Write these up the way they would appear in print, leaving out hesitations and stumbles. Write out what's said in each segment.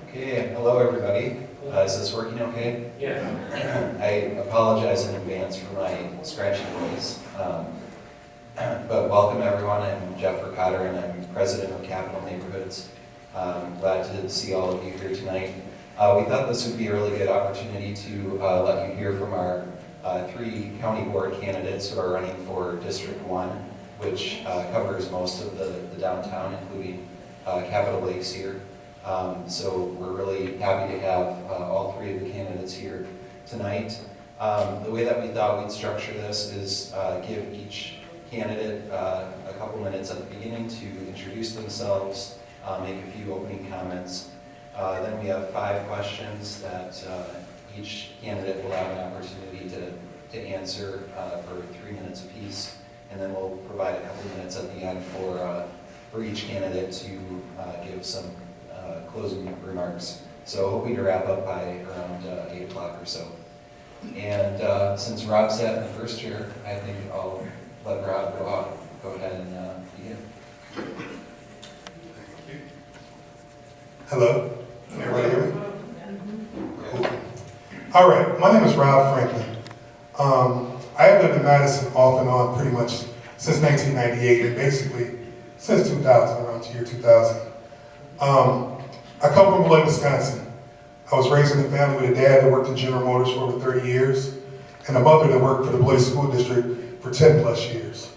Okay, hello everybody. Is this working okay? Yeah. I apologize in advance for my scratchy voice. But welcome everyone. I'm Jeff Ricotter and I'm president of Capital Neighborhoods. Glad to see all of you here tonight. We thought this would be a really good opportunity to let you hear from our 3 county board candidates who are running for District 1, which covers most of the downtown, including Capitol Lakes here. So we're really happy to have all 3 of the candidates here tonight. The way that we thought we'd structure this is give each candidate a couple minutes at the beginning to introduce themselves, make a few opening comments. Then we have 5 questions that each candidate will have an opportunity to answer for 3 minutes apiece. And then we'll provide a couple minutes at the end for each candidate to give some closing remarks. So hoping to wrap up by around 8 o'clock or so. And since Rob sat in the first chair, I think I'll let Rob go ahead and begin. Hello, can everybody hear me? Cool. All right, my name is Rob Franklin. I have lived in Madison off and on pretty much since 1998 and basically since 2000, around the year 2000. I come from Beloit, Wisconsin. I was raised in a family with a dad that worked at General Motors for over 30 years and a mother that worked for the Beloit School District for 10 plus years.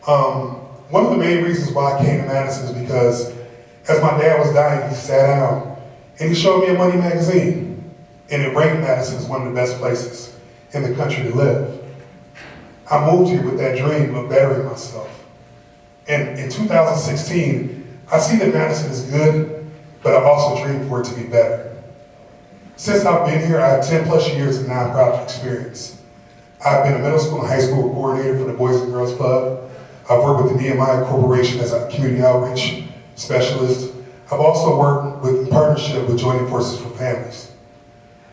One of the main reasons why I came to Madison is because as my dad was dying, he sat down and he showed me a Money magazine, and it ranked Madison as one of the best places in the country to live. I moved here with that dream of bettering myself. And in 2016, I see that Madison is good, but I also dream for it to be better. Since I've been here, I have 10 plus years of nonprofit experience. I've been a middle school and high school coordinator for the Boys and Girls Club. I've worked with the Nehemiah Corporation as a community outreach specialist. I've also worked in partnership with Joining Forces for Families.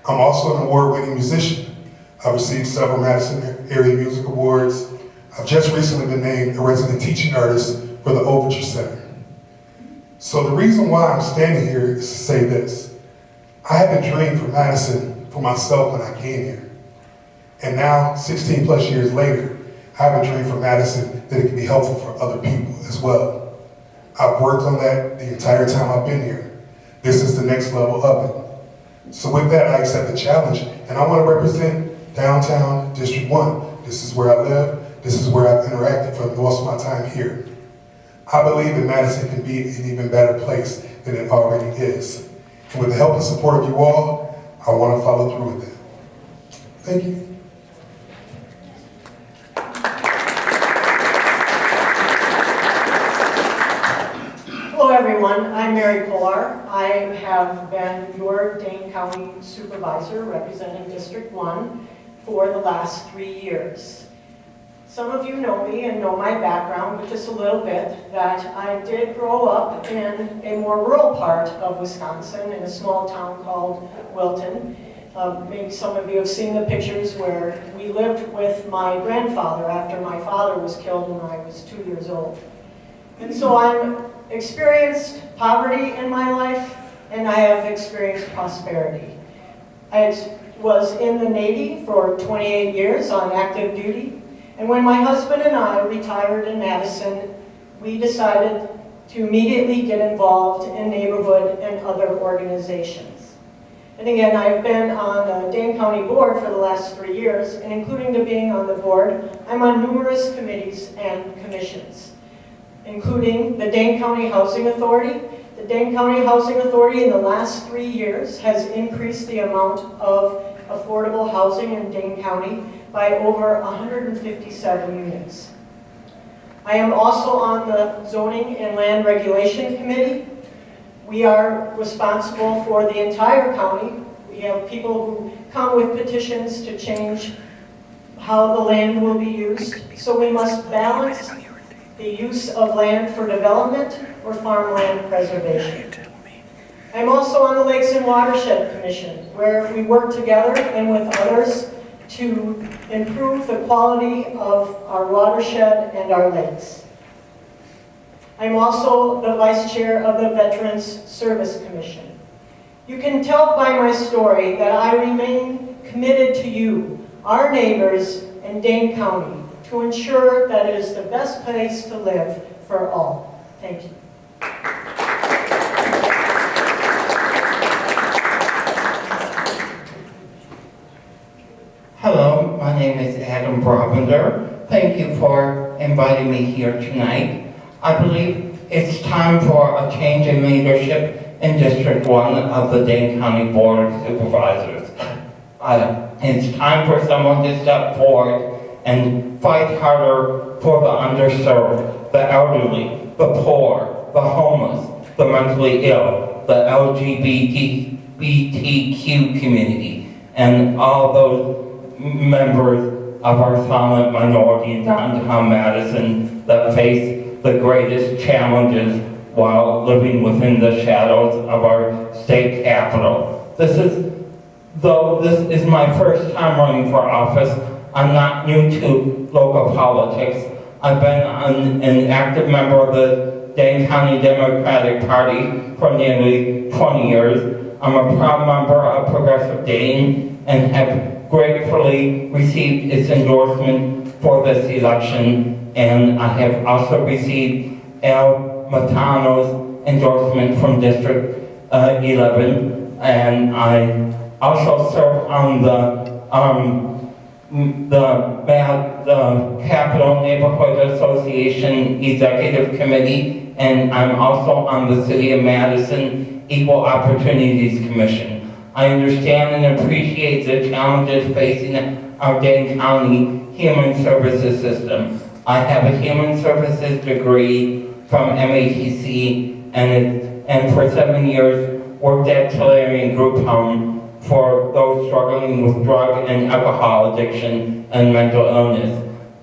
I'm also an award-winning musician. I've received several Madison Area Music Awards. I've just recently been named a resident teaching artist for the Overture Center. So the reason why I'm standing here is to say this. I had a dream for Madison for myself when I came here. And now, 16 plus years later, I have a dream for Madison that it can be helpful for other people as well. I've worked on that the entire time I've been here. This is the next level of it. So with that, I accept the challenge, and I want to represent downtown District 1. This is where I live. This is where I've interacted for most of my time here. I believe that Madison can be an even better place than it already is. And with the help and support of you all, I want to follow through with that. Thank you. Hello everyone, I'm Mary Polar. I have been your Dane County Supervisor representing District 1 for the last 3 years. Some of you know me and know my background, but just a little bit, that I did grow up in a more rural part of Wisconsin in a small town called Wilton. Maybe some of you have seen the pictures where we lived with my grandfather after my father was killed when I was 2 years old. And so I'm experienced poverty in my life, and I have experienced prosperity. I was in the Navy for 28 years on active duty, and when my husband and I retired in Madison, we decided to immediately get involved in neighborhood and other organizations. And again, I've been on the Dane County Board for the last 3 years, and including to being on the board, I'm on numerous committees and commissions, including the Dane County Housing Authority. The Dane County Housing Authority in the last 3 years has increased the amount of affordable housing in Dane County by over 157 units. I am also on the Zoning and Land Regulation Committee. We are responsible for the entire county. We have people who come with petitions to change how the land will be used. So we must balance the use of land for development or farmland preservation. I'm also on the Lakes and Watershed Commission, where we work together and with others to improve the quality of our watershed and our lakes. I'm also the Vice Chair of the Veterans Service Commission. You can tell by my story that I remain committed to you, our neighbors in Dane County, to ensure that it is the best place to live for all. Thank you. Hello, my name is Adam Bravender. Thank you for inviting me here tonight. I believe it's time for a change in leadership in District 1 of the Dane County Board of Supervisors. It's time for someone to step forward and fight harder for the underserved, the elderly, the poor, the homeless, the mentally ill, the LGBTQ community, and all those members of our silent minority in downtown Madison that face the greatest challenges while living within the shadows of our state capitol. Though this is my first time running for office, I'm not new to local politics. I've been an active member of the Dane County Democratic Party for nearly 20 years. I'm a proud member of Progressive Dane and have gratefully received its endorsement for this election, and I have also received Al Matano's endorsement from District 11, and I also serve on the Capital Neighborhood Association Executive Committee, and I'm also on the City of Madison Equal Opportunities Commission. I understand and appreciate the challenges facing our Dane County Human Services system. I have a Human Services degree from MATC and for 7 years worked at Tulare Group Home for those struggling with drug and alcohol addiction and mental illness.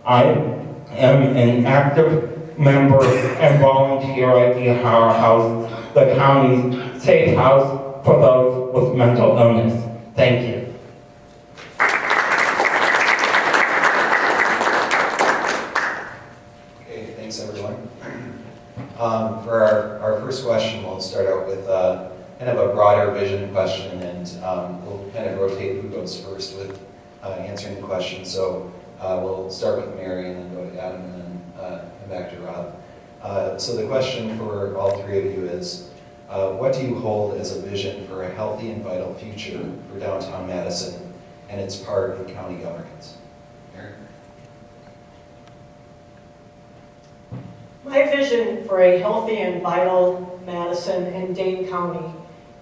I am an active member and volunteer at the O'Hara House, the county's safe house for those with mental illness. Thank you. Okay, thanks everyone. For our first question, we'll start out with kind of a broader vision question, and we'll kind of rotate who goes first with answering the question. So we'll start with Mary and then go to Adam and then come back to Rob. So the question for all three of you is, what do you hold as a vision for a healthy and vital future for downtown Madison and its part in county governance? Mary? My vision for a healthy and vital Madison and Dane County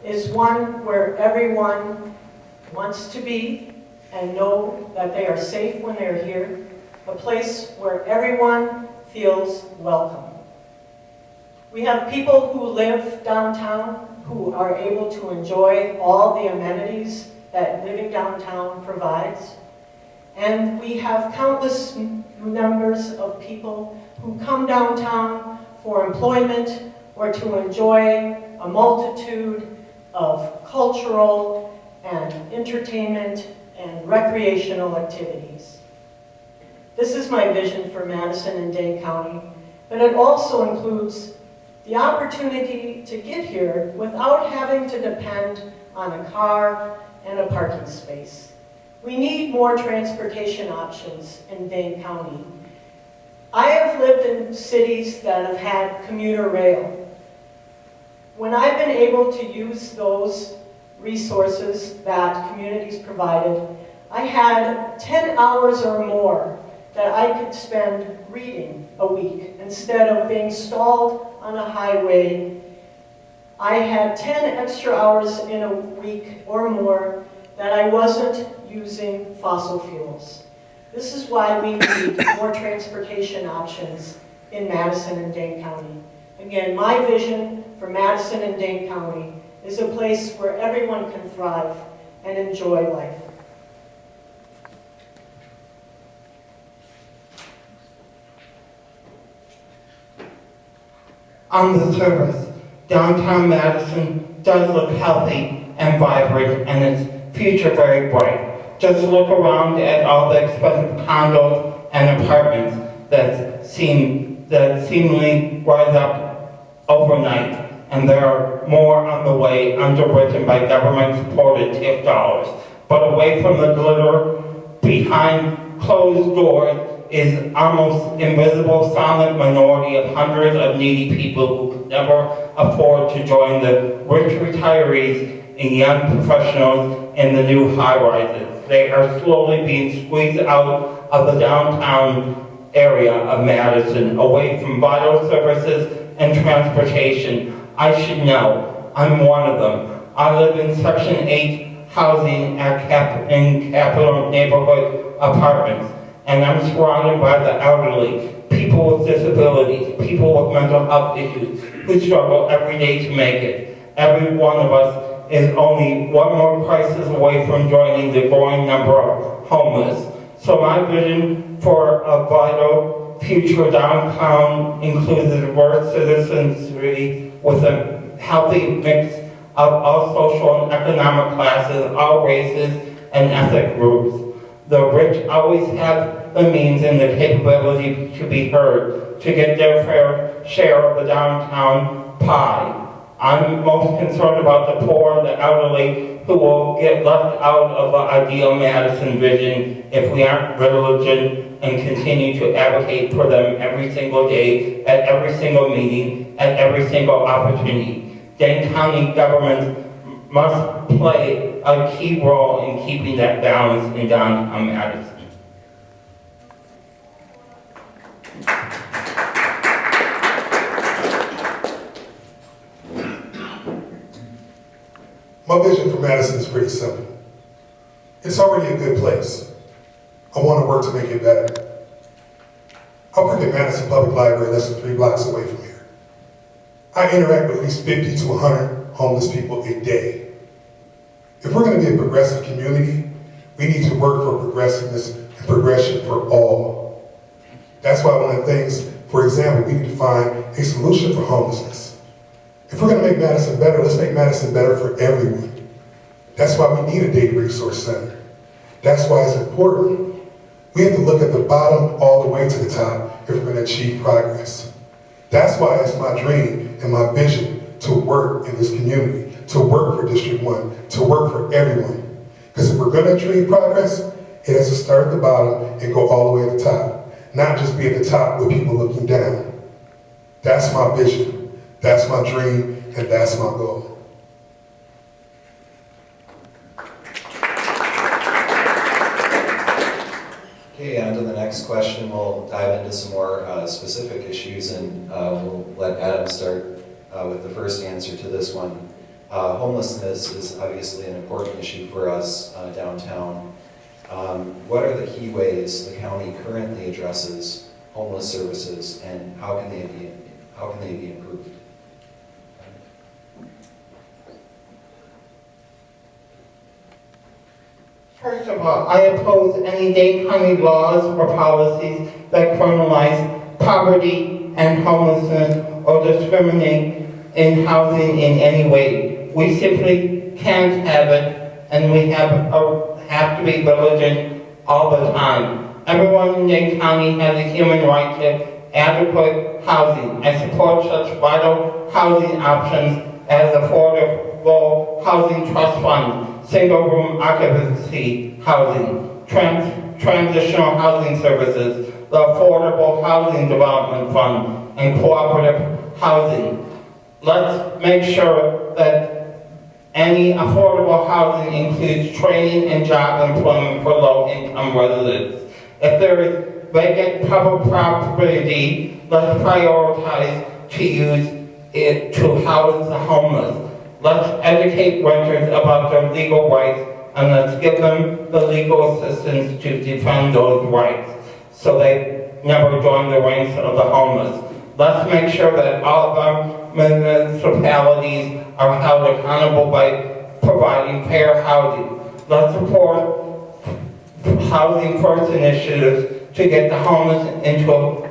is one where everyone wants to be and know that they are safe when they're here, a place where everyone feels welcome. We have people who live downtown who are able to enjoy all the amenities that living downtown provides. And we have countless numbers of people who come downtown for employment or to enjoy a multitude of cultural and entertainment and recreational activities. This is my vision for Madison and Dane County, but it also includes the opportunity to get here without having to depend on a car and a parking space. We need more transportation options in Dane County. I have lived in cities that have had commuter rail. When I've been able to use those resources that communities provided, I had 10 hours or more that I could spend reading a week instead of being stalled on a highway. I had 10 extra hours in a week or more that I wasn't using fossil fuels. This is why we need more transportation options in Madison and Dane County. Again, my vision for Madison and Dane County is a place where everyone can thrive and enjoy life. On the surface, downtown Madison does look healthy and vibrant and its future very bright. Just look around at all the expensive condos and apartments that seemingly rise up overnight and there are more on the way underwritten by government-supported TIF dollars. But away from the glitter, behind closed doors is almost invisible silent minority of hundreds of needy people who could never afford to join the rich retirees and young professionals in the new high-rises. They are slowly being squeezed out of the downtown area of Madison, away from vital services and transportation. I should know, I'm one of them. I live in Section 8 housing in Capitol Neighborhood Apartments, and I'm surrounded by the elderly, people with disabilities, people with mental health issues, who struggle every day to make it. Every one of us is only one more crisis away from joining the growing number of homeless. So my vision for a vital future downtown includes a diverse citizenry with a healthy mix of all social and economic classes, all races and ethnic groups. The rich always have the means and the capability to be heard, to get their fair share of the downtown pie. I'm most concerned about the poor and the elderly who will get left out of the ideal Madison vision if we aren't diligent and continue to advocate for them every single day, at every single meeting, at every single opportunity. Dane County government must play a key role in keeping that balance in downtown Madison. My vision for Madison is pretty simple. It's already a good place. I want to work to make it better. I work at Madison Public Library less than 3 blocks away from here. I interact with at least 50 to 100 homeless people a day. If we're going to be a progressive community, we need to work for progressiveness and progression for all. That's why one of the things, for example, we need to find a solution for homelessness. If we're going to make Madison better, let's make Madison better for everyone. That's why we need a data resource center. That's why it's important. We have to look at the bottom all the way to the top if we're going to achieve progress. That's why it's my dream and my vision to work in this community, to work for District 1, to work for everyone. Because if we're going to achieve progress, it has to start at the bottom and go all the way at the top. Not just be at the top with people looking down. That's my vision. That's my dream, and that's my goal. Okay, on to the next question. We'll dive into some more specific issues, and we'll let Adam start with the first answer to this one. Homelessness is obviously an important issue for us downtown. What are the key ways the county currently addresses homeless services, and how can they be improved? First of all, I oppose any Dane County laws or policies that criminalize poverty and homelessness or discriminate in housing in any way. We simply can't have it, and we have to be vigilant all the time. Everyone in Dane County has a human right to adequate housing. I support such vital housing options as affordable housing trust fund, single-room occupancy housing, transitional housing services, the Affordable Housing Development Fund, and cooperative housing. Let's make sure that any affordable housing includes training and job employment for low-income residents. If there is vacant public property, let's prioritize to use it to house the homeless. Let's educate renters about their legal rights, and let's give them the legal assistance to defend those rights so they never join the ranks of the homeless. Let's make sure that all of our municipalities are held accountable by providing fair housing. Let's support Housing First initiatives to get the homeless into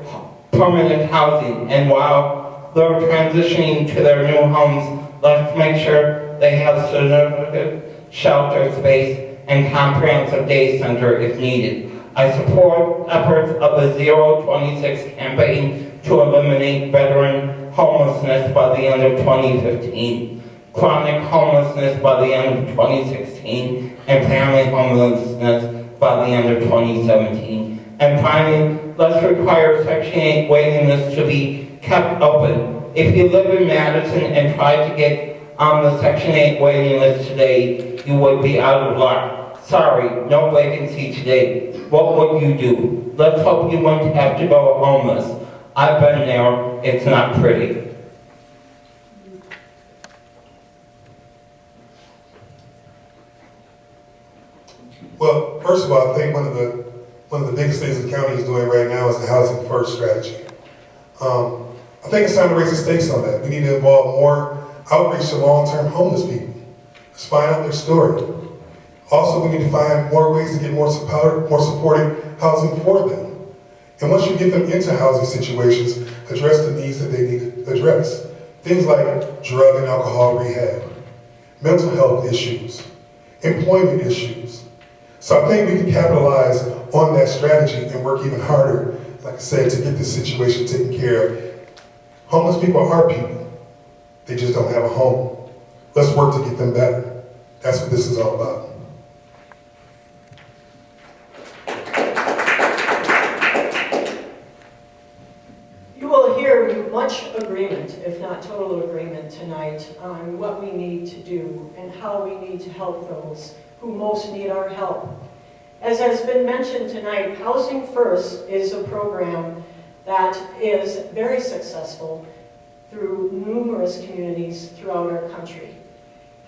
permanent housing, and while they're transitioning to their new homes, let's make sure they have significant shelter space and comprehensive day center if needed. I support efforts of the 026 campaign to eliminate veteran homelessness by the end of 2015, chronic homelessness by the end of 2016, and family homelessness by the end of 2017. And finally, let's require Section 8 waiting lists to be kept open. If you live in Madison and try to get on the Section 8 waiting list today, you would be out of luck. Sorry, no vacancy today. What would you do? Let's hope you won't have to go homeless. I've been there. It's not pretty. Well, first of all, I think one of the biggest things the county is doing right now is the Housing First strategy. I think it's time to raise the stakes on that. We need to involve more outreach to long-term homeless people. Let's find out their story. Also, we need to find more ways to get more supportive housing for them. And once you get them into housing situations, address the needs that they need to address. Things like drug and alcohol rehab, mental health issues, employment issues. So I think we can capitalize on that strategy and work even harder, like I said, to get this situation taken care of. Homeless people are people. They just don't have a home. Let's work to get them better. That's what this is all about. You will hear much agreement, if not total agreement tonight, on what we need to do and how we need to help those who most need our help. As has been mentioned tonight, Housing First is a program that is very successful through numerous communities throughout our country.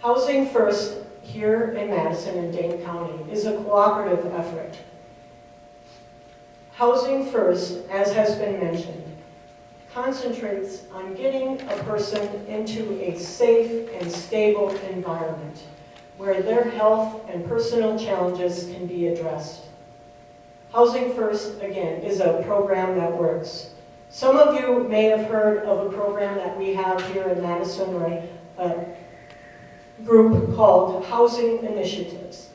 Housing First here in Madison and Dane County is a cooperative effort. Housing First, as has been mentioned, concentrates on getting a person into a safe and stable environment where their health and personal challenges can be addressed. Housing First, again, is a program that works. Some of you may have heard of a program that we have here in Madison, or a group called Housing Initiatives.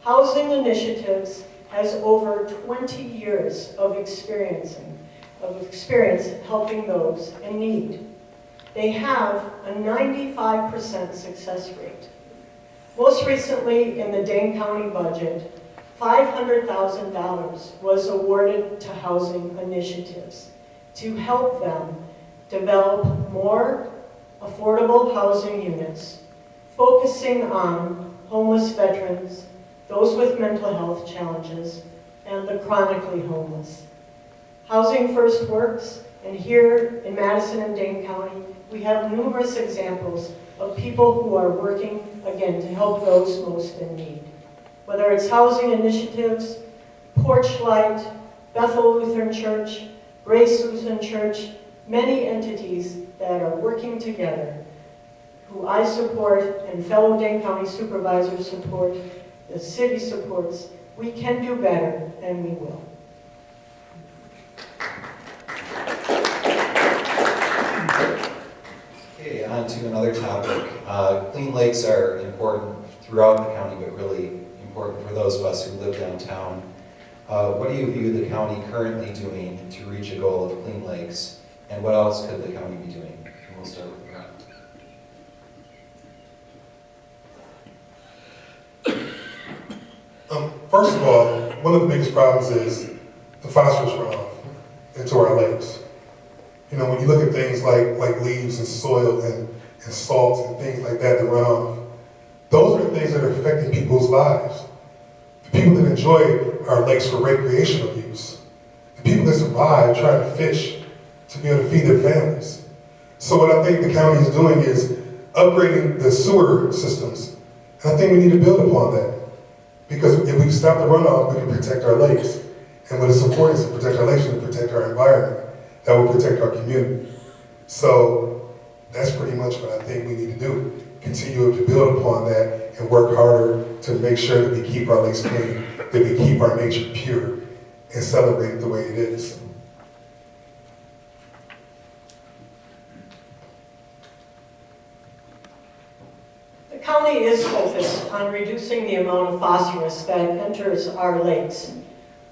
Housing Initiatives has over 20 years of experience helping those in need. They have a 95% success rate. Most recently, in the Dane County budget, $500,000 was awarded to Housing Initiatives to help them develop more affordable housing units, focusing on homeless veterans, those with mental health challenges, and the chronically homeless. Housing First works, and here in Madison and Dane County, we have numerous examples of people who are working, again, to help those most in need. Whether it's Housing Initiatives, Porch Light, Bethel Lutheran Church, Grace Lutheran Church, many entities that are working together, who I support and fellow Dane County supervisors support, the city supports. We can do better, and we will. Okay, on to another topic. Clean lakes are important throughout the county, but really important for those of us who live downtown. What do you view the county currently doing to reach a goal of clean lakes, and what else could the county be doing? And we'll start with Brad. First of all, one of the biggest problems is the phosphorus runoff into our lakes. You know, when you look at things like leaves and soil and salts and things like that run off, those are things that are affecting people's lives. The people that enjoy our lakes for recreational use, the people that survive trying to fish to be able to feed their families. So what I think the county is doing is upgrading the sewer systems, and I think we need to build upon that. Because if we can stop the runoff, we can protect our lakes. And what is important is to protect our lakes and to protect our environment. That will protect our community. So that's pretty much what I think we need to do. Continue to build upon that and work harder to make sure that we keep our lakes clean, that we keep our nature pure, and celebrate it the way it is. The county is focused on reducing the amount of phosphorus that enters our lakes.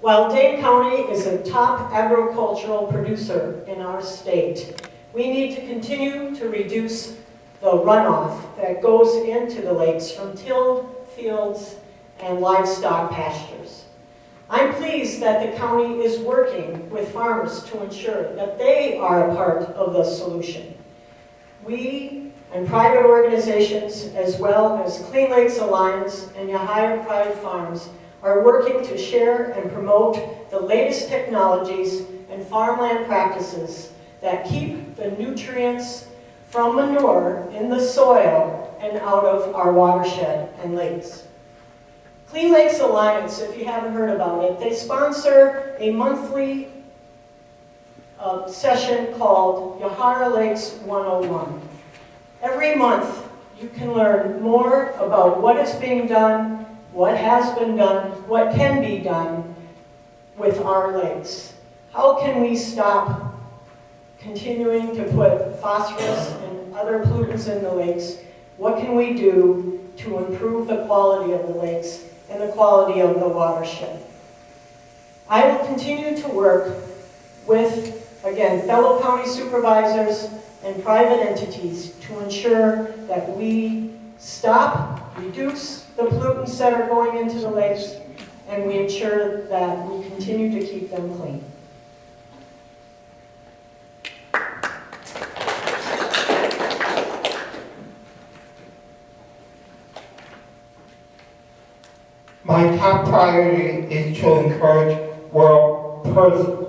While Dane County is a top agricultural producer in our state, We need to continue to reduce the runoff that goes into the lakes from tilled fields and livestock pastures. I'm pleased that the county is working with farmers to ensure that they are a part of the solution. We and private organizations, as well as Clean Lakes Alliance and Yahaya Private Farms, are working to share and promote the latest technologies and farmland practices that keep the nutrients from manure in the soil and out of our watershed and lakes. Clean Lakes Alliance, if you haven't heard about it, they sponsor a monthly session called Yahara Lakes 101. Every month, you can learn more about what is being done, what has been done, what can be done with our lakes. How can we stop continuing to put phosphorus and other pollutants in the lakes? What can we do to improve the quality of the lakes and the quality of the watershed? I will continue to work with, again, fellow county supervisors and private entities to ensure that we stop, reduce the pollutants that are going into the lakes, and we ensure that we continue to keep them clean. My top priority is to encourage world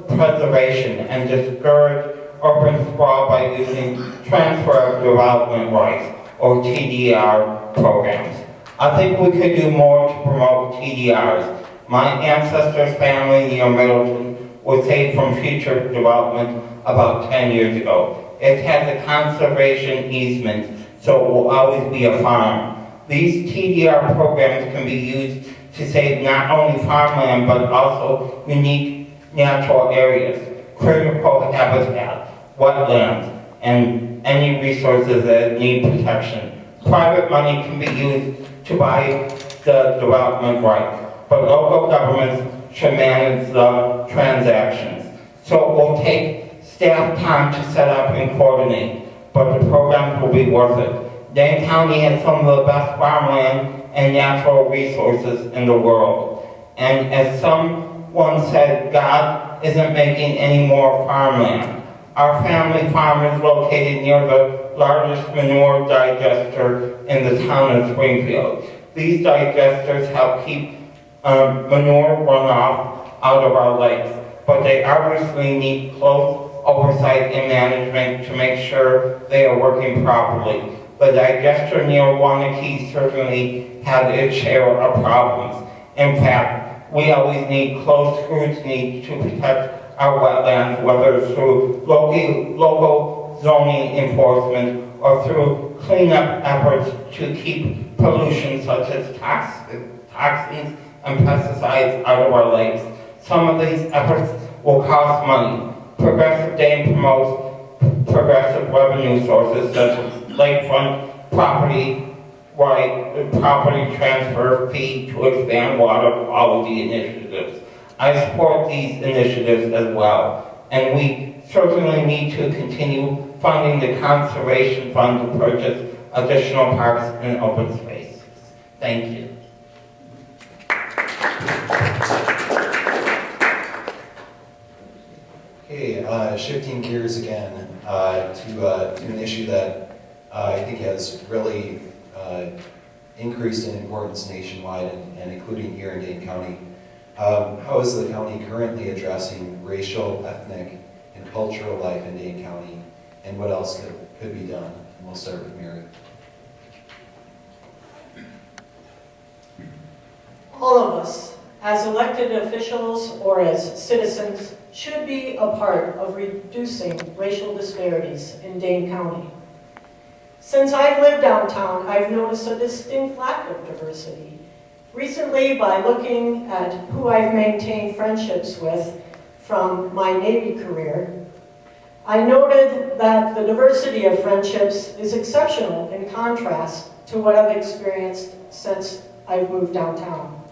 preservation and discourage urban sprawl by using transfer of development rights, or TDR programs. I think we could do more to promote TDRs. My ancestors' family near Middleton was saved from future development about 10 years ago. It has a conservation easement, so it will always be a farm. These TDR programs can be used to save not only farmland, but also unique natural areas, critical habitat, wetlands, and any resources that need protection. Private money can be used to buy the development rights, but local governments should manage the transactions. So it will take staff time to set up and coordinate, but the programs will be worth it. Dane County has some of the best farmland and natural resources in the world. And as someone said, God isn't making any more farmland. Our family farm is located near the largest manure digester in the town of Springfield. These digesters help keep manure runoff out of our lakes, but they obviously need close oversight and management to make sure they are working properly. The digester near Wanakee certainly has its share of problems. In fact, we always need close scrutiny to protect our wetlands, whether it's through local zoning enforcement or through cleanup efforts to keep pollution such as toxins and pesticides out of our lakes. Some of these efforts will cost money. Progressive Dane promotes progressive revenue sources such as lakefront property transfer fee to expand water quality initiatives. I support these initiatives as well, and we certainly need to continue funding the Conservation Fund to purchase additional parks and open spaces. Thank you. Okay, shifting gears again to an issue that I think has really increased in importance nationwide and including here in Dane County. How is the county currently addressing racial, ethnic, and cultural life in Dane County, and what else could be done? And we'll start with Mary. All of us, as elected officials or as citizens, should be a part of reducing racial disparities in Dane County. Since I've lived downtown, I've noticed a distinct lack of diversity. Recently, by looking at who I've maintained friendships with from my Navy career, I noted that the diversity of friendships is exceptional in contrast to what I've experienced since I've moved downtown.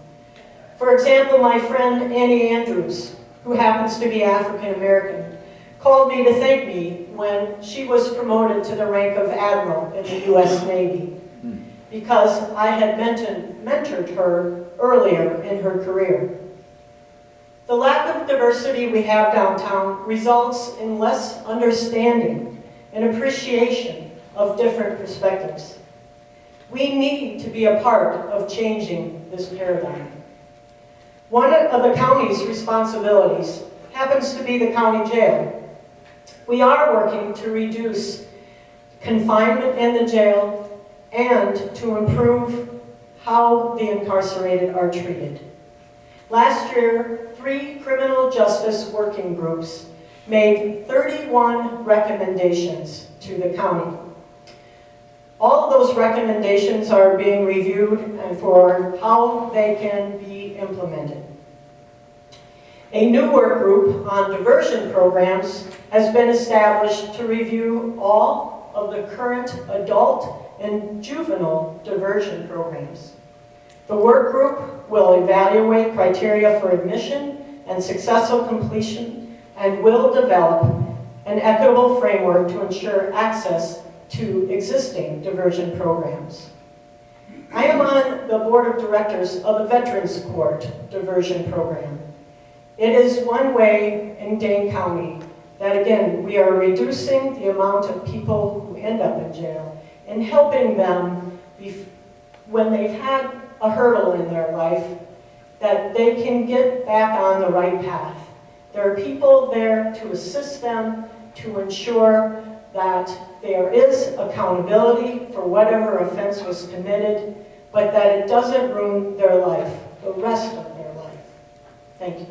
For example, my friend Annie Andrews, who happens to be African American, called me to thank me when she was promoted to the rank of Admiral in the U.S. Navy, because I had mentored her earlier in her career. The lack of diversity we have downtown results in less understanding and appreciation of different perspectives. We need to be a part of changing this paradigm. One of the county's responsibilities happens to be the county jail. We are working to reduce confinement in the jail and to improve how the incarcerated are treated. Last year, 3 criminal justice working groups made 31 recommendations to the county. All of those recommendations are being reviewed and for how they can be implemented. A new work group on diversion programs has been established to review all of the current adult and juvenile diversion programs. The work group will evaluate criteria for admission and successful completion and will develop an equitable framework to ensure access to existing diversion programs. I am on the board of directors of the Veterans Court Diversion Program. It is one way in Dane County that, again, we are reducing the amount of people who end up in jail and helping them when they've had a hurdle in their life, that they can get back on the right path. There are people there to assist them, to ensure that there is accountability for whatever offense was committed, but that it doesn't ruin their life, the rest of their life. Thank you.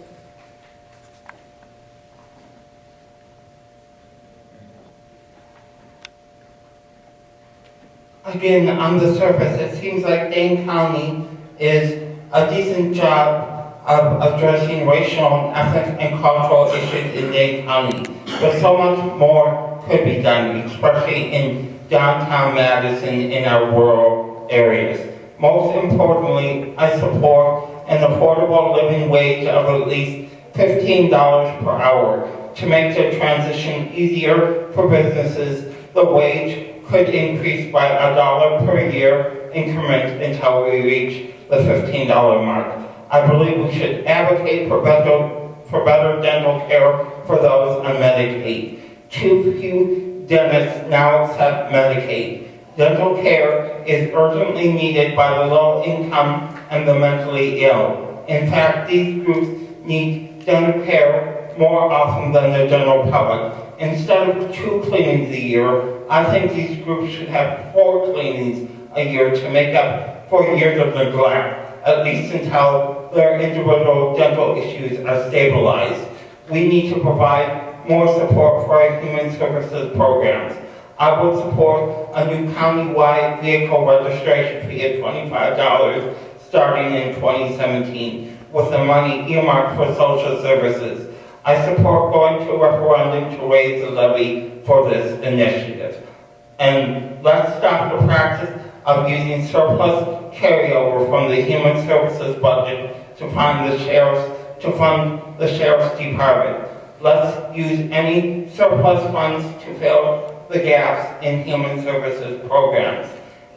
Again, on the surface, it seems like Dane County is a decent job of addressing racial and ethnic and cultural issues in Dane County. But so much more could be done, especially in downtown Madison in our rural areas. Most importantly, I support an affordable living wage of at least $15 per hour. To make the transition easier for businesses, the wage could increase by $1 per year increment until we reach the $15 mark. I believe we should advocate for better dental care for those on Medicaid. Too few dentists now accept Medicaid. Dental care is urgently needed by the low income and the mentally ill. In fact, these groups need dental care more often than the general public. Instead of 2 cleanings a year, I think these groups should have 4 cleanings a year to make up for years of neglect, at least until their individual dental issues are stabilized. We need to provide more support for our human services programs. I would support a new county-wide vehicle registration fee of $25 starting in 2017, with the money earmarked for social services. I support going to a referendum to raise the levy for this initiative. And let's stop the practice of using surplus carryover from the human services budget to fund the sheriff's department. Let's use any surplus funds to fill the gaps in human services programs.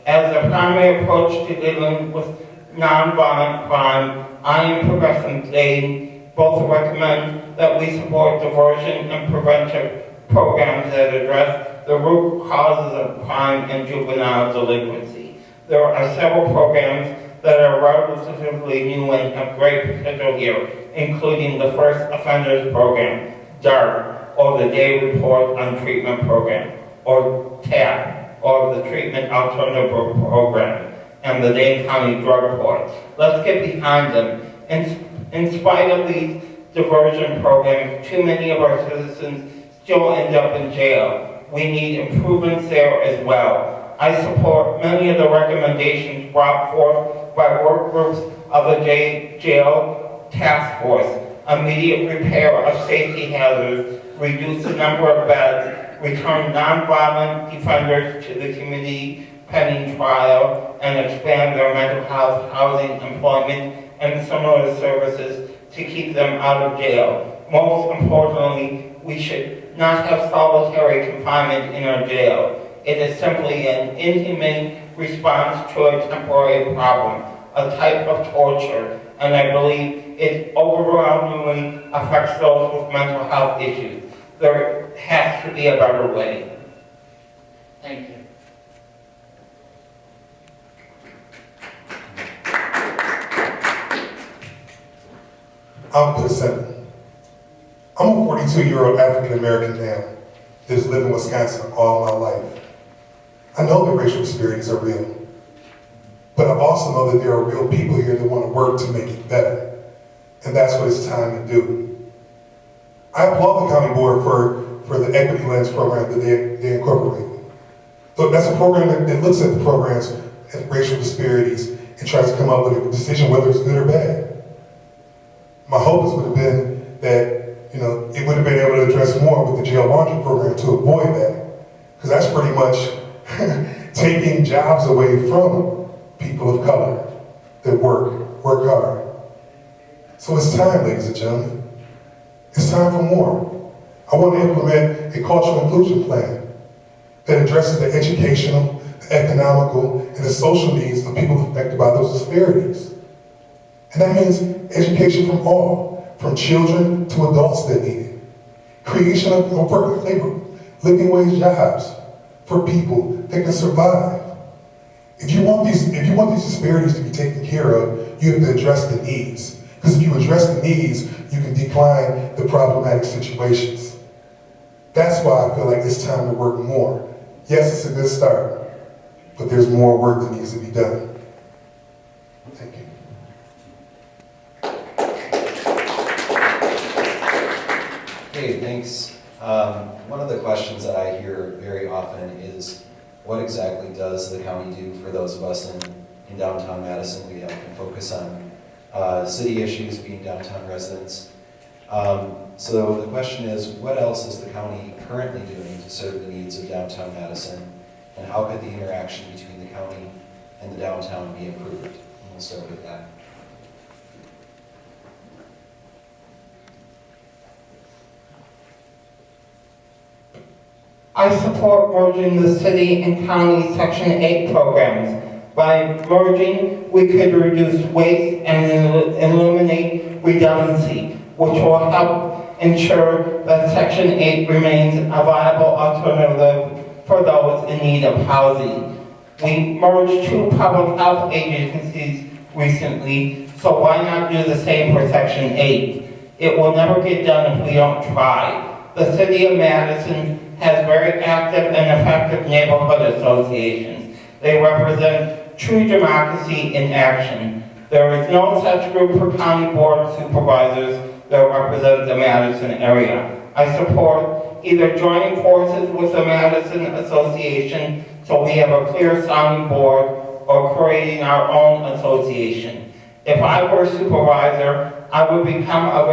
As a primary approach to dealing with nonviolent crime, I and Progressive Dane both recommend that we support diversion and prevention programs that address the root causes of crime and juvenile delinquency. There are several programs that are relatively new and have great potential here, including the First Offenders Program, DART, or the Day Report on Treatment Program, or TAP, or the Treatment Alternative Program, and the Dane County Drug Court. Let's get behind them. In spite of these diversion programs, too many of our citizens still end up in jail. We need improvements there as well. I support many of the recommendations brought forth by work groups of the jail task force: immediate repair of safety hazards, reduce the number of beds, return nonviolent defenders to the community pending trial, and expand their mental health, housing, employment, and similar services to keep them out of jail. Most importantly, we should not have solitary confinement in our jail. It is simply an inhumane response to a temporary problem, a type of torture, and I believe it overwhelmingly affects those with mental health issues. There has to be a better way. Thank you. I'll put it simple. I'm a 42-year-old African-American man that has lived in Wisconsin all my life. I know that racial disparities are real, but I also know that there are real people here that want to work to make it better, and that's what it's time to do. I applaud the county board for the Equity Lens program that they incorporated. So that's a program that looks at the programs and racial disparities and tries to come up with a decision whether it's good or bad. My hopes would have been that, it would have been able to address more with the jail laundry program to avoid that. Because that's pretty much taking jobs away from people of color that work hard. So it's time, ladies and gentlemen. It's time for more. I want to implement a cultural inclusion plan that addresses the educational, the economical, and the social needs of people affected by those disparities. And that means education from all, from children to adults that need it. Creation of labor, living wage jobs for people that can survive. If you want these disparities to be taken care of, you have to address the needs. Because if you address the needs, you can decline the problematic situations. That's why I feel like it's time to work more. Yes, it's a good start, but there's more work that needs to be done. Thank you. Okay, thanks. One of the questions that I hear very often is, what exactly does the county do for those of us in downtown Madison? We can focus on city issues, being downtown residents. So the question is, what else is the county currently doing to serve the needs of downtown Madison? And how could the interaction between the county and the downtown be improved? And we'll start with that. I support merging the city and county Section 8 programs. By merging, we could reduce waste and eliminate redundancy, which will help ensure that Section 8 remains a viable alternative for those in need of housing. We merged 2 public health agencies recently, so why not do the same for Section 8? It will never get done if we don't try. The City of Madison has very active and effective neighborhood associations. They represent true democracy in action. There is no such group for county board of supervisors that represent the Madison area. I support either joining forces with the Madison Association so we have a clear sounding board, or creating our own association. If I were supervisor, I would become a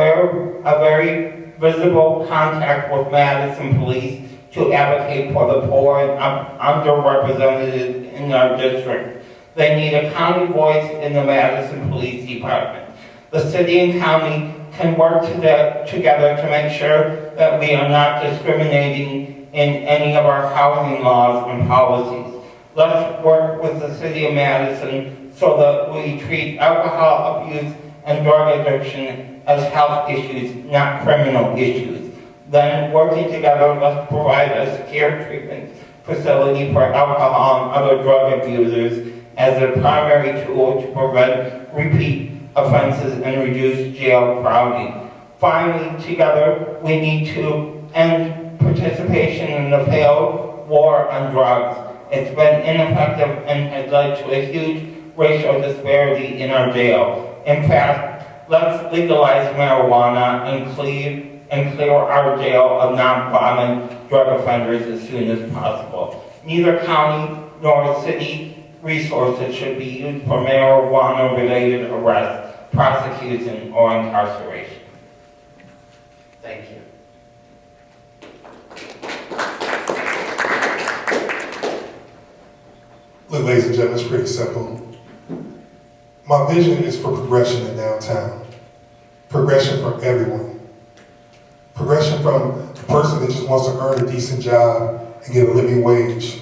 very visible contact with Madison Police to advocate for the poor and underrepresented in our district. They need a county voice in the Madison Police Department. The city and county can work together to make sure that we are not discriminating in any of our housing laws and policies. Let's work with the city of Madison so that we treat alcohol abuse and drug addiction as health issues, not criminal issues. Then, working together, let's provide a secure treatment facility for alcohol and other drug abusers as a primary tool to prevent repeat offenses and reduce jail crowding. Finally, together, we need to end participation in the failed war on drugs. It's been ineffective and has led to a huge racial disparity in our jail. In fact, let's legalize marijuana and clear our jail of non-violent drug offenders as soon as possible. Neither county nor city resources should be used for marijuana-related arrests, prosecution, or incarceration. Thank you. Look, ladies and gentlemen, it's pretty simple. My vision is for progression in downtown. Progression from everyone. Progression from the person that just wants to earn a decent job and get a living wage,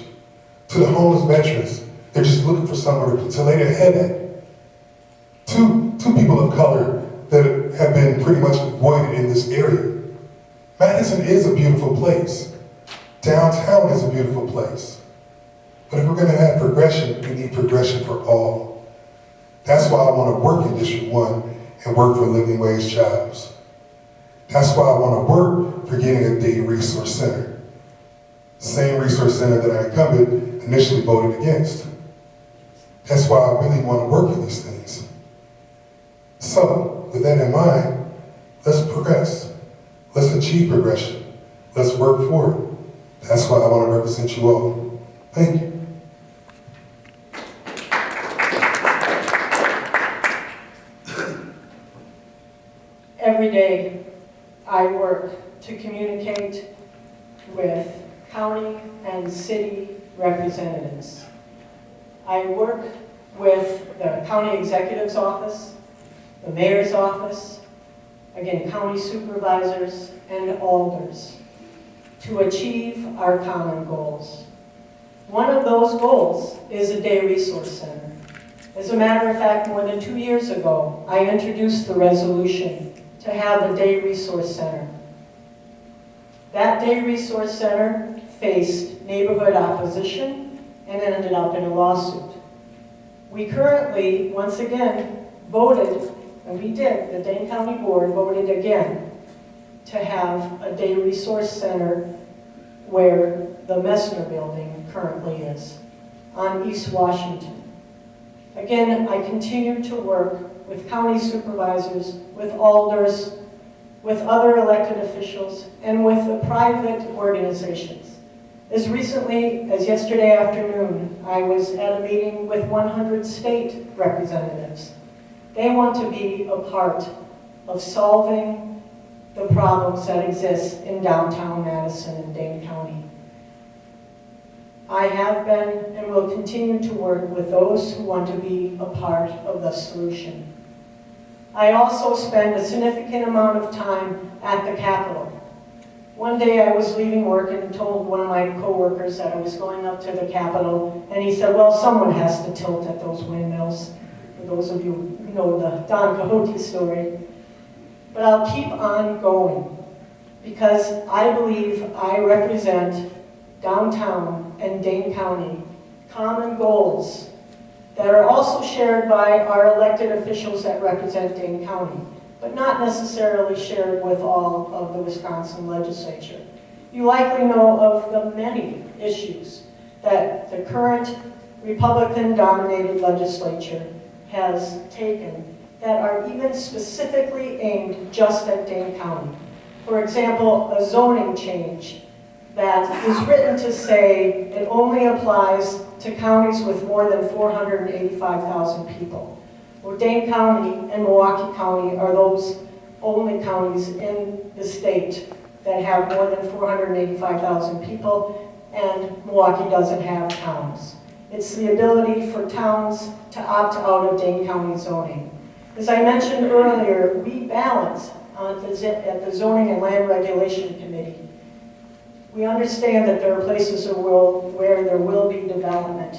to the homeless veterans. They're just looking for somewhere to lay their head at. Two people of color that have been pretty much avoided in this area. Madison is a beautiful place. Downtown is a beautiful place. But if we're gonna have progression, we need progression for all. That's why I wanna work in District 1 and work for living wage jobs. That's why I wanna work for getting a day resource center. The same resource center that our incumbent initially voted against. That's why I really wanna work for these things. So, with that in mind, let's progress. Let's achieve progression. Let's work for it. That's why I wanna represent you all. Thank you. Every day, I work to communicate with county and city representatives. I work with the county executive's office, the mayor's office, again, county supervisors and alders to achieve our common goals. One of those goals is a day resource center. As a matter of fact, more than 2 years ago, I introduced the resolution to have a day resource center. That day resource center faced neighborhood opposition and ended up in a lawsuit. We currently, once again, voted, and we did, the Dane County Board voted again to have a day resource center where the Messner building currently is, on East Washington. Again, I continue to work with county supervisors, with alders, with other elected officials, and with the private organizations. As recently as yesterday afternoon, I was at a meeting with 100 state representatives. They want to be a part of solving the problems that exist in downtown Madison and Dane County. I have been and will continue to work with those who want to be a part of the solution. I also spend a significant amount of time at the Capitol. One day I was leaving work and told one of my coworkers that I was going up to the Capitol, and he said, well, someone has to tilt at those windmills. For those of you who know the Don Quixote story. But I'll keep on going because I believe I represent downtown and Dane County common goals that are also shared by our elected officials that represent Dane County, but not necessarily shared with all of the Wisconsin legislature. You likely know of the many issues that the current Republican-dominated legislature has taken that are even specifically aimed just at Dane County. For example, a zoning change that is written to say it only applies to counties with more than 485,000 people. Well, Dane County and Milwaukee County are those only counties in the state that have more than 485,000 people, and Milwaukee doesn't have towns. It's the ability for towns to opt out of Dane County zoning. As I mentioned earlier, we balance at the Zoning and Land Regulation Committee. We understand that there are places where there will be development,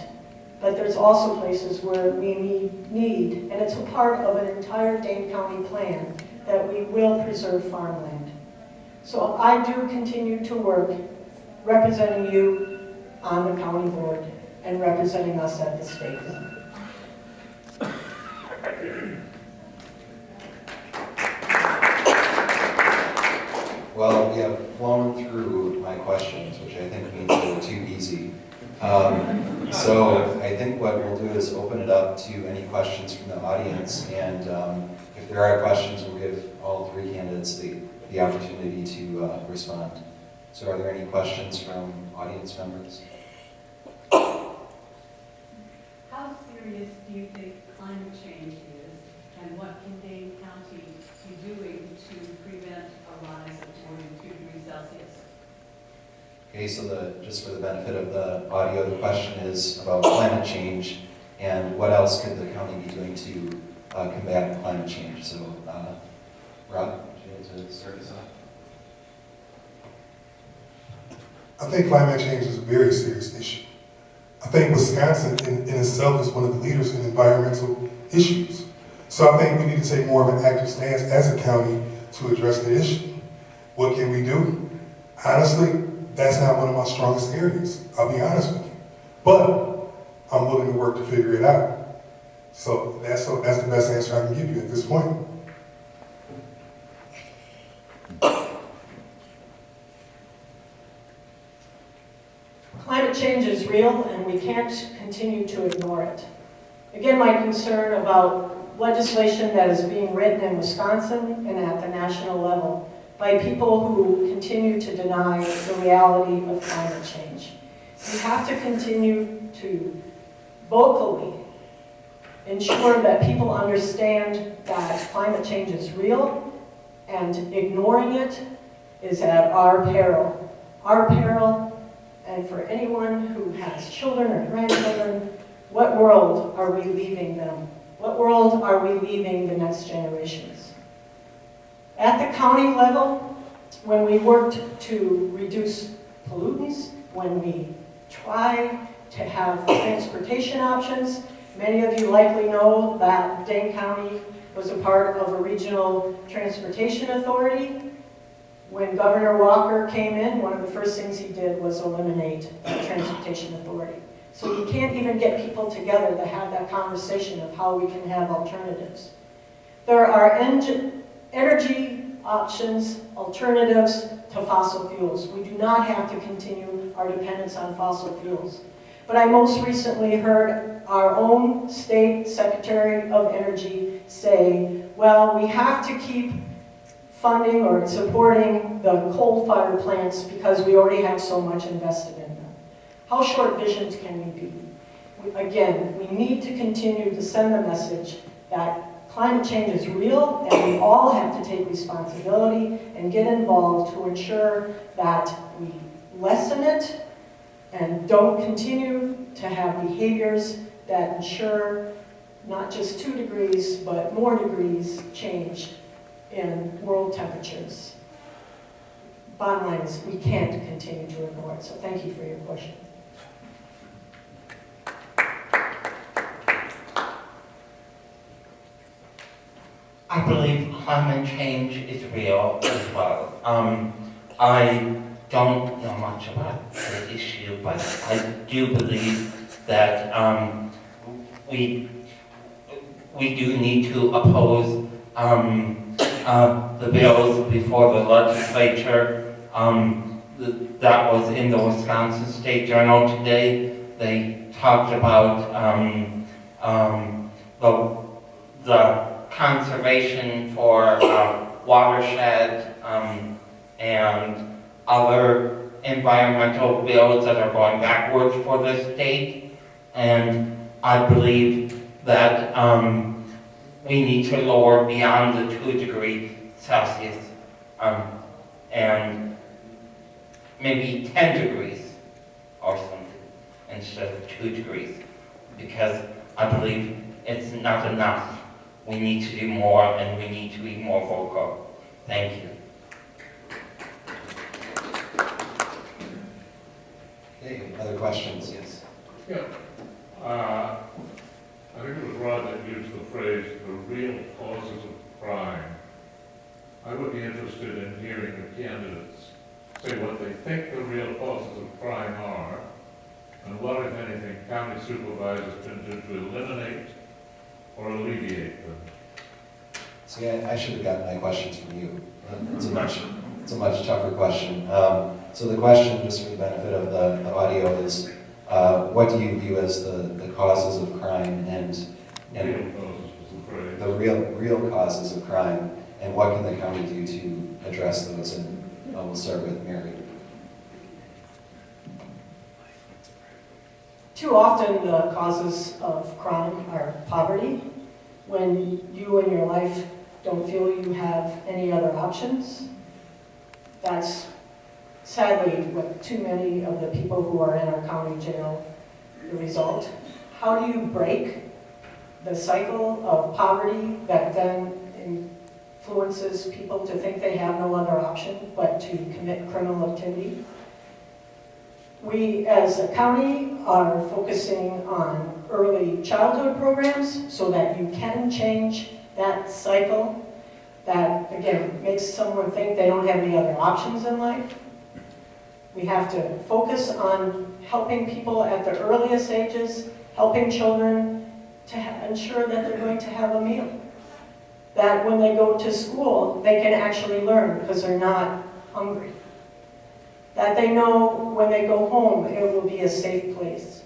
but there's also places where we need, and it's a part of an entire Dane County plan, that we will preserve farmland. So I do continue to work representing you on the county board and representing us at the state. Well, we have flown through my questions, which I think means they were too easy. So I think what we'll do is open it up to any questions from the audience, and if there are questions, we'll give all three candidates the opportunity to respond. So are there any questions from audience members? How serious do you think climate change is, and what can Dane County be doing to prevent a rise of more than 2 degrees Celsius? Okay, so just for the benefit of the audio, the question is about climate change and what else could the county be doing to combat climate change. So, Rob, would you like to start us off? I think climate change is a very serious issue. I think Wisconsin in itself is one of the leaders in environmental issues. So I think we need to take more of an active stance as a county to address the issue. What can we do? Honestly, that's not one of my strongest areas, I'll be honest with you. But I'm willing to work to figure it out. So that's the best answer I can give you at this point. Climate change is real and we can't continue to ignore it. Again, my concern about legislation that is being written in Wisconsin and at the national level by people who continue to deny the reality of climate change. We have to continue to vocally ensure that people understand that climate change is real and ignoring it is at our peril. Our peril, and for anyone who has children or grandchildren, what world are we leaving them? What world are we leaving the next generations? At the county level, when we worked to reduce pollutants, when we try to have transportation options, many of you likely know that Dane County was a part of a regional transportation authority. When Governor Walker came in, one of the first things he did was eliminate the transportation authority. So we can't even get people together to have that conversation of how we can have alternatives. There are energy options, alternatives to fossil fuels. We do not have to continue our dependence on fossil fuels. But I most recently heard our own state secretary of energy say, well, we have to keep funding or supporting the coal-fired plants because we already have so much invested in them. How short-visioned can we be? Again, we need to continue to send the message that climate change is real and we all have to take responsibility and get involved to ensure that we lessen it and don't continue to have behaviors that ensure not just 2 degrees, but more degrees change in world temperatures. Bottom line is we can't continue to ignore it, so thank you for your question. I believe climate change is real as well. I don't know much about the issue, but I do believe that we do need to oppose the bills before the legislature. That was in the Wisconsin State Journal today. They talked about the conservation for watershed and other environmental bills that are going backwards for the state. And I believe that we need to lower beyond the 2 degrees Celsius and maybe 10 degrees or something instead of 2 degrees, because I believe it's not enough. We need to do more and we need to be more vocal. Thank you. Okay, other questions? Yes. Yeah. I think it was Rod that used the phrase, the real causes of crime. I would be interested in hearing the candidates say what they think the real causes of crime are, and what, if anything, county supervisors can do to eliminate or alleviate them. See, I should have gotten my questions from you. It's a much tougher question. So the question, just for the benefit of the audio, is what do you view as the causes of crime and Real causes was the phrase. the real causes of crime, and what can the county do to address those? And we'll start with Mary. Too often the causes of crime are poverty. When you in your life don't feel you have any other options, that's sadly what too many of the people who are in our county jail, the result. How do you break the cycle of poverty that then influences people to think they have no other option but to commit criminal activity? We, as a county, are focusing on early childhood programs so that you can change that cycle that, again, makes someone think they don't have any other options in life. We have to focus on helping people at the earliest ages, helping children to ensure that they're going to have a meal. That when they go to school, they can actually learn because they're not hungry. That they know when they go home, it will be a safe place.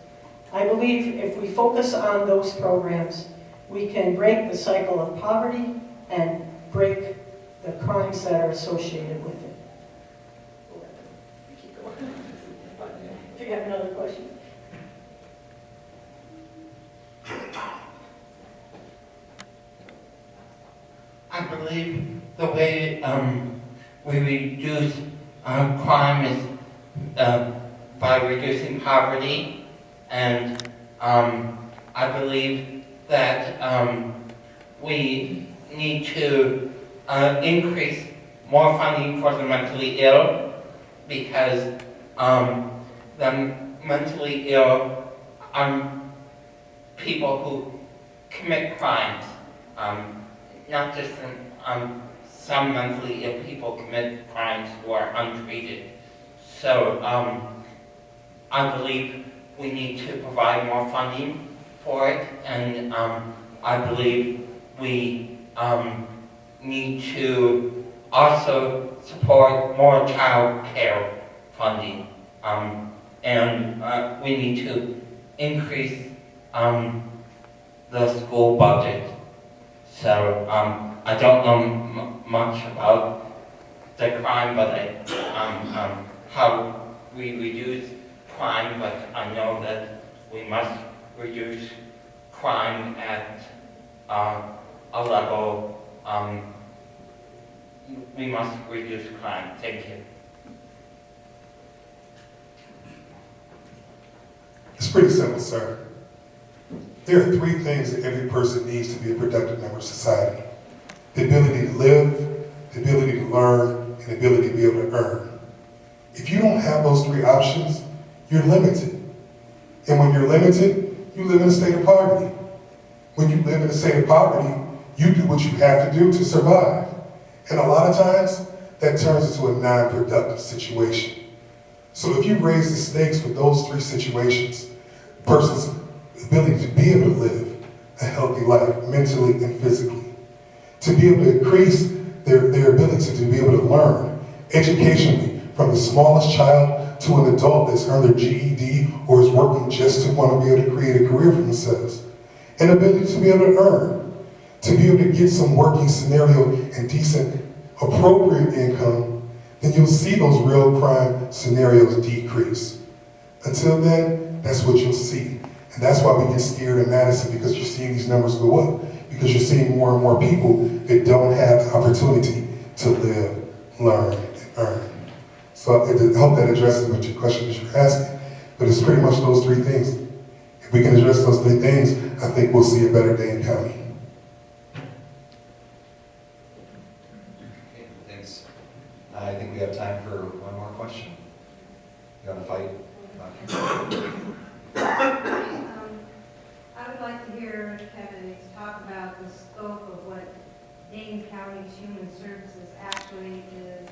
I believe if we focus on those programs, we can break the cycle of poverty and break the crimes that are associated with it. Keep going. If you have another question. I believe the way we reduce crime is by reducing poverty, and I believe that we need to increase more funding for the mentally ill, because the mentally ill are people who commit crimes. Not just some mentally ill people commit crimes who are untreated. So I believe we need to provide more funding for it, and I believe we need to also support more child care funding, and we need to increase the school budget. So I don't know much about the crime, but how we reduce crime, but I know that we must reduce crime at a level, we must reduce crime. Thank you. It's pretty simple, sir. There are three things that every person needs to be a productive member of society: the ability to live, the ability to learn, and the ability to be able to earn. If you don't have those three options, you're limited. And when you're limited, you live in a state of poverty. When you live in a state of poverty, you do what you have to do to survive. And a lot of times, that turns into a non-productive situation. So if you raise the stakes for those three situations, the person's ability to be able to live a healthy life mentally and physically, to be able to increase their ability to be able to learn educationally from the smallest child to an adult that's earned their GED or is working just to want to be able to create a career for themselves, and ability to be able to earn, to be able to get some working scenario and decent, appropriate income, then you'll see those real crime scenarios decrease. Until then, that's what you'll see. And that's why we get scared in Madison, because you're seeing these numbers go up, because you're seeing more and more people that don't have the opportunity to live, learn, and earn. So I hope that addresses what your question that you're asking, but it's pretty much those three things. If we can address those three things, I think we'll see a better Dane County. Okay, thanks. I think we have time for one more question. You want to fight? I would like to hear Kevin talk about the scope of what Dane County's Human Services actually is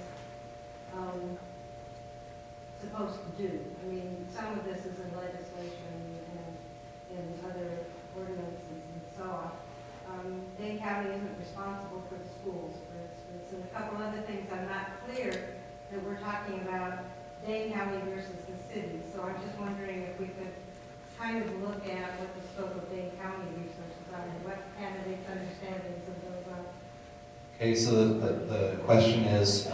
supposed to do. I mean, some of this is in legislation and in other ordinances and so on. Dane County isn't responsible for the schools, for instance, and a couple other things I'm not clear that we're talking about Dane County versus the city. So I'm just wondering if we could kind of look at what the scope of Dane County resources are and what candidates' understandings of those are. Okay, so the question is,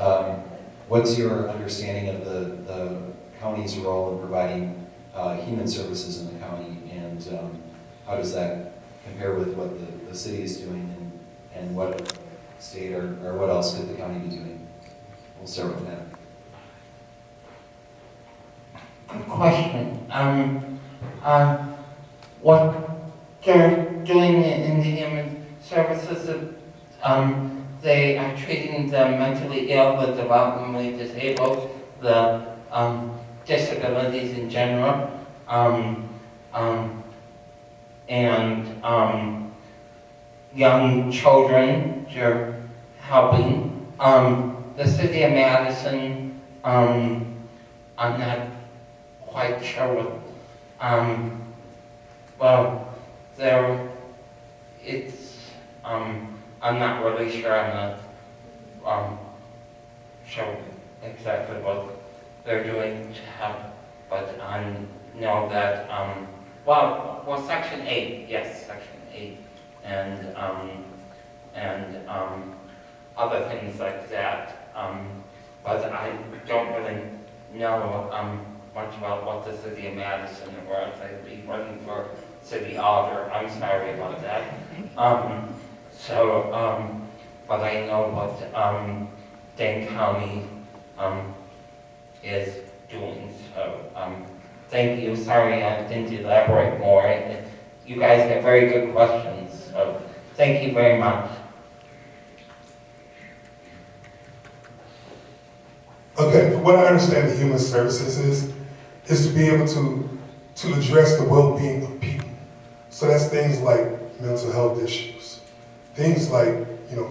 what's your understanding of the county's role in providing human services in the county, and how does that compare with what the city is doing, and what state or what else could the county be doing? We'll start with that. Good question. What they're doing in the human services, they are treating the mentally ill, the developmentally disabled, the disabilities in general, and young children you're helping. The city of Madison, I'm not quite sure what, well, I'm not really sure, I'm not sure exactly what they're doing to help, but I know that, well, Section 8, yes, Section 8, and other things like that, but I don't really know much about what the city of Madison, or else I'd be running for city auditor. I'm sorry about that. But I know what Dane County is doing. So thank you. Sorry I didn't elaborate more. You guys have very good questions. So thank you very much. Okay, from what I understand the human services is to be able to address the well-being of people. So that's things like mental health issues, things like,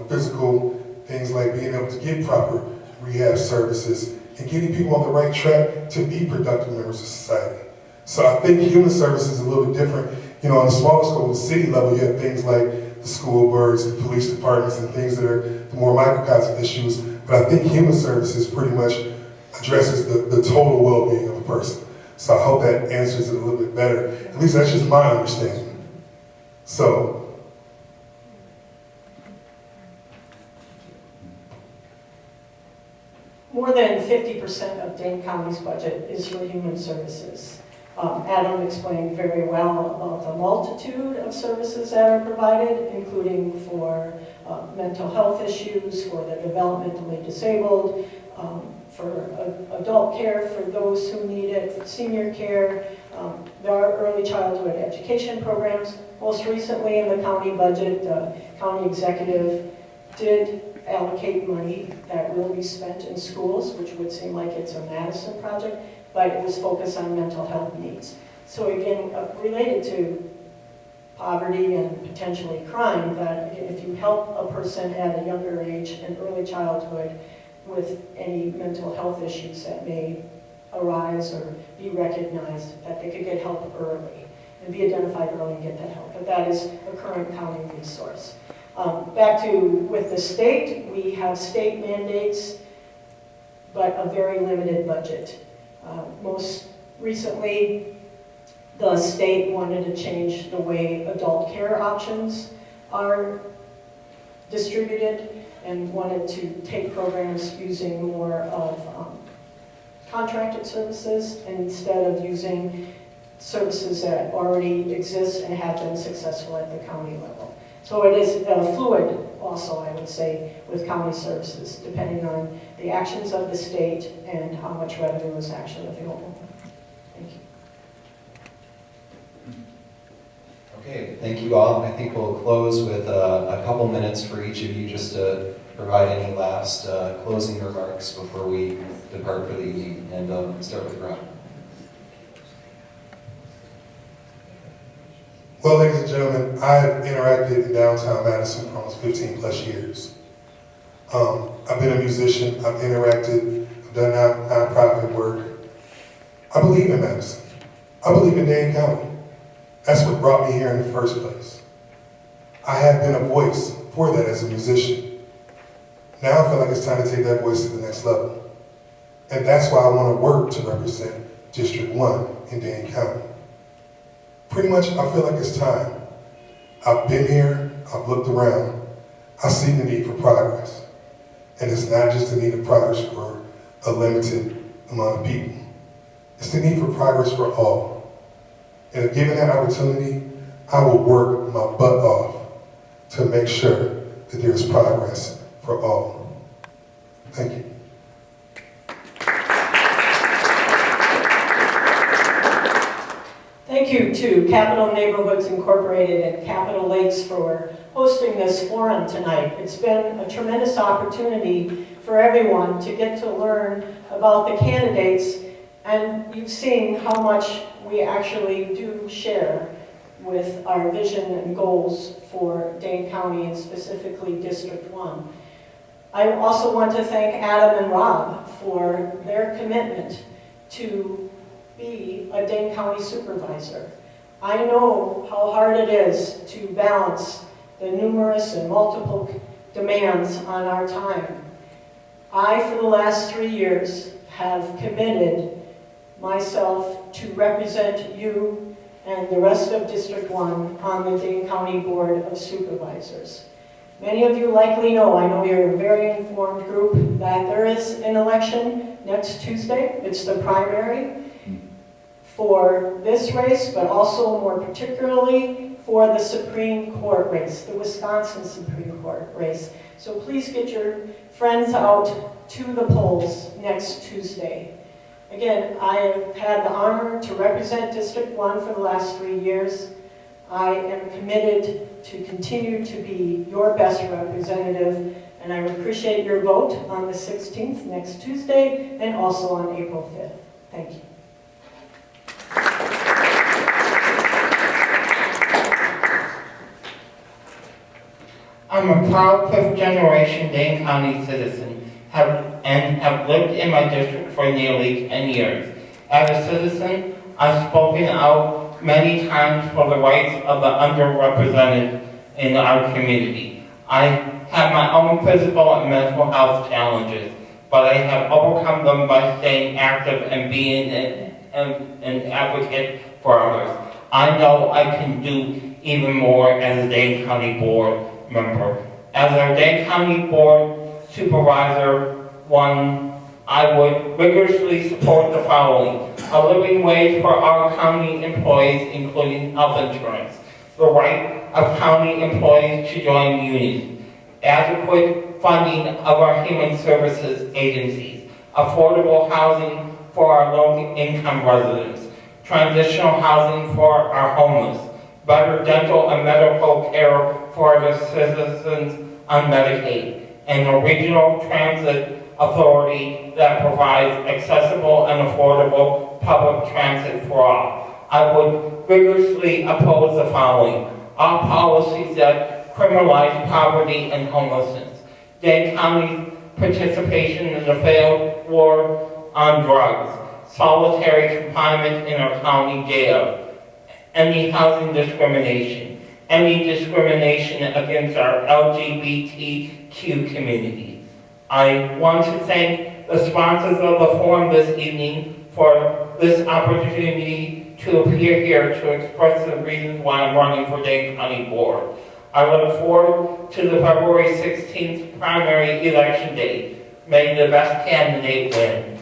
physical, things like being able to get proper rehab services and getting people on the right track to be productive members of society. So I think human services is a little bit different. On a smaller scale, the city level, you have things like the school boards, the police departments, and things that are the more microcosmic issues. But I think human services pretty much addresses the total well-being of a person. So I hope that answers it a little bit better. At least that's just my understanding. So, More than 50% of Dane County's budget is for human services. Adam explained very well about the multitude of services that are provided, including for mental health issues, for the developmentally disabled, for adult care for those who need it, for senior care. There are early childhood education programs. Most recently in the county budget, the county executive did allocate money that will be spent in schools, which would seem like it's a Madison project, but it was focused on mental health needs. So again, related to poverty and potentially crime, that if you help a person at a younger age in early childhood with any mental health issues that may arise or be recognized, that they could get help early and be identified early and get that help. But that is a current county resource. Back to with the state, we have state mandates, but a very limited budget. Most recently, the state wanted to change the way adult care options are distributed and wanted to take programs using more of contracted services instead of using services that already exist and have been successful at the county level. So it is fluid also, I would say, with county services, depending on the actions of the state and how much revenue is actually available. Thank you. Okay, thank you all. I think we'll close with a couple minutes for each of you just to provide any last closing remarks before we depart for the evening, and start with Rob. well, ladies and gentlemen, I've interacted in downtown Madison for almost 15 plus years. I've been a musician, I've interacted, I've done nonprofit work. I believe in Madison. I believe in Dane County. That's what brought me here in the first place. I have been a voice for that as a musician. Now I feel like it's time to take that voice to the next level. And that's why I want to work to represent District 1 in Dane County. Pretty much, I feel like it's time. I've been here, I've looked around, I see the need for progress. And it's not just the need of progress for a limited amount of people. It's the need for progress for all. And if given that opportunity, I will work my butt off to make sure that there is progress for all. Thank you. Thank you to Capital Neighborhoods Incorporated and Capital Lakes for hosting this forum tonight. It's been a tremendous opportunity for everyone to get to learn about the candidates And you've seen how much we actually do share with our vision and goals for Dane County and specifically District 1. I also want to thank Adam and Rob for their commitment to be a Dane County supervisor. I know how hard it is to balance the numerous and multiple demands on our time. I, for the last 3 years, have committed myself to represent you and the rest of District 1 on the Dane County Board of Supervisors. Many of you likely know, I know you're a very informed group, that there is an election next Tuesday. It's the primary for this race, but also more particularly for the Supreme Court race, the Wisconsin Supreme Court race. So please get your friends out to the polls next Tuesday. Again, I have had the honor to represent District 1 for the last 3 years. I am committed to continue to be your best representative, and I appreciate your vote on the 16th, next Tuesday, and also on April 5th. Thank you. I'm a proud fifth-generation Dane County citizen and have lived in my district for nearly 10 years. As a citizen, I've spoken out many times for the rights of the underrepresented in our community. I have my own physical and mental health challenges, but I have overcome them by staying active and being an advocate for others. I know I can do even more as a Dane County Board member. As our Dane County Board Supervisor 1, I would vigorously support the following: a living wage for our county employees, including health insurance, the right of county employees to join unions, adequate funding of our human services agencies, affordable housing for our low-income residents, transitional housing for our homeless, better dental and medical care for the citizens on Medicaid, and a regional transit authority that provides accessible and affordable public transit for all. I would vigorously oppose the following: all policies that criminalize poverty and homelessness, Dane County's participation in the failed war on drugs, solitary confinement in our county jail, any housing discrimination, any discrimination against our LGBTQ community. I want to thank the sponsors of the forum this evening for this opportunity to appear here to express the reasons why I'm running for Dane County Board. I look forward to the February 16th primary election date. May the best candidate win.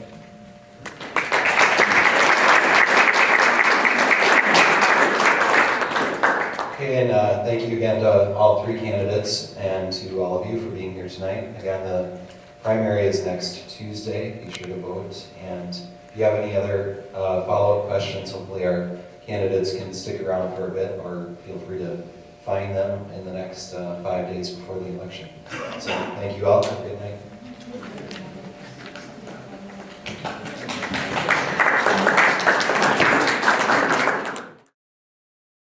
Okay, and thank you again to all 3 candidates and to all of you for being here tonight. Again, the primary is next Tuesday. Be sure to vote. And if you have any other follow-up questions, hopefully our candidates can stick around for a bit, or feel free to find them in the next 5 days before the election. So thank you all. Have a good night.